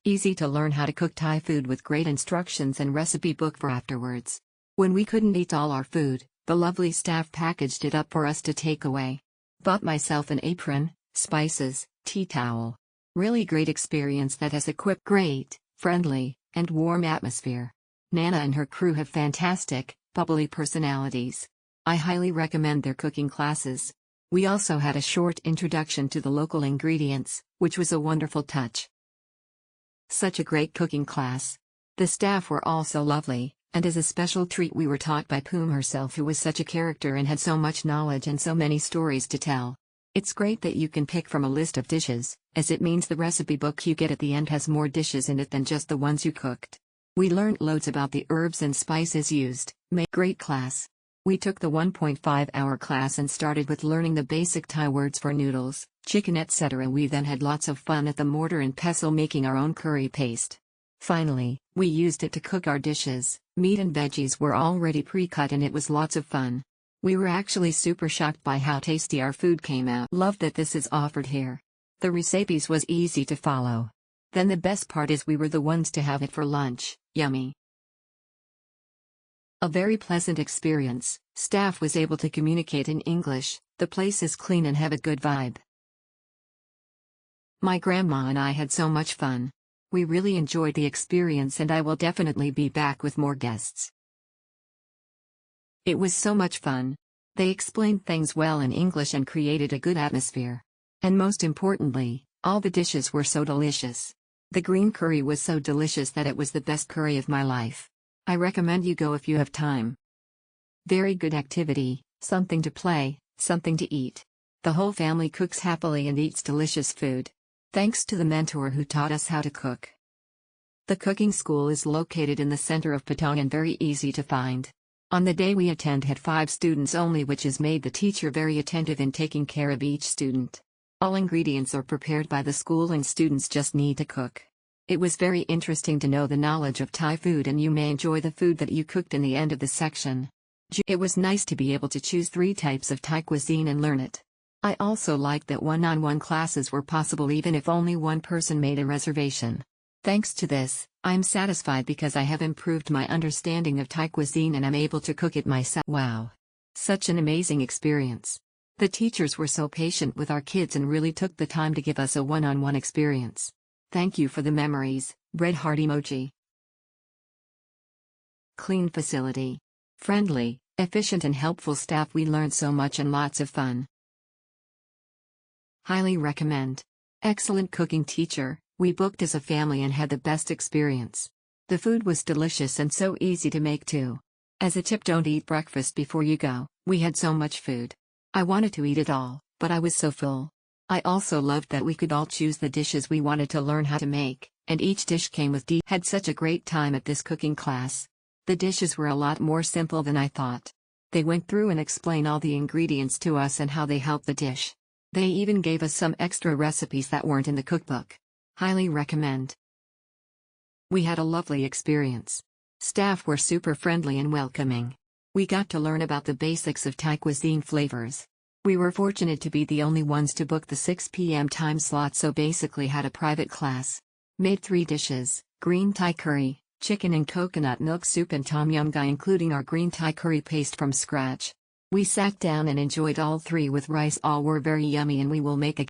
Easy to learn how to cook Thai food with great instructions and recipe book for afterwards. When we couldn't eat all our food, the lovely staff packaged it up for us to take away. Bought myself an apron, spices, tea towel. Really great experience that has equipped great, friendly, and warm atmosphere. Nana and her crew have fantastic, bubbly personalities. I highly recommend their cooking classes. We also had a short introduction to the local ingredients, which was a wonderful touch. Such a great cooking class. The staff were all so lovely, and as a special treat we were taught by Poom herself, who was such a character and had so much knowledge and so many stories to tell. It's great that you can pick from a list of dishes, as it means the recipe book you get at the end has more dishes in it than just the ones you cooked. We learned loads about the herbs and spices used. Great class. We took the 1.5-hour class and started with learning the basic Thai words for noodles, chicken, etc. We then had lots of fun at the mortar and pestle making our own curry paste. Finally, we used it to cook our dishes. Meat and veggies were already pre-cut and it was lots of fun. We were actually super shocked by how tasty our food came out. Love that this is offered here. The recipes was easy to follow. Then the best part is we were the ones to have it for lunch. Yummy. A very pleasant experience. Staff was able to communicate in English. The place is clean and have a good vibe. My grandma and I had so much fun. We really enjoyed the experience and I will definitely be back with more guests. It was so much fun. They explained things well in English and created a good atmosphere. And most importantly, all the dishes were so delicious. The green curry was so delicious that it was the best curry of my life. I recommend you go if you have time. Very good activity, something to play, something to eat. The whole family cooks happily and eats delicious food. Thanks to the mentor who taught us how to cook. The cooking school is located in the center of Patong and very easy to find. On the day we attend had 5 students only, which has made the teacher very attentive in taking care of each student. All ingredients are prepared by the school and students just need to cook. It was very interesting to know the knowledge of Thai food and you may enjoy the food that you cooked in the end of the section. It was nice to be able to choose 3 types of Thai cuisine and learn it. I also liked that one-on-one classes were possible even if only one person made a reservation. Thanks to this, I'm satisfied because I have improved my understanding of Thai cuisine and I'm able to cook it myself. Wow! Such an amazing experience. The teachers were so patient with our kids and really took the time to give us a one-on-one experience. Thank you for the memories. Red heart emoji. Clean facility. Friendly, efficient and helpful staff. We learned so much and lots of fun. Highly recommend. Excellent cooking teacher. We booked as a family and had the best experience. The food was delicious and so easy to make too. As a tip, don't eat breakfast before you go. We had so much food. I wanted to eat it all, but I was so full. I also loved that we could all choose the dishes we wanted to learn how to make, and each dish came with Had such a great time at this cooking class. The dishes were a lot more simple than I thought. They went through and explained all the ingredients to us and how they help the dish. They even gave us some extra recipes that weren't in the cookbook. Highly recommend. We had a lovely experience. Staff were super friendly and welcoming. We got to learn about the basics of Thai cuisine flavors. We were fortunate to be the only ones to book the 6 p.m. time slot, so basically had a private class. Made 3 dishes, green Thai curry, chicken and coconut milk soup and tom yum gai, including our green Thai curry paste from scratch. We sat down and enjoyed all 3 with rice. All were very yummy and we will make a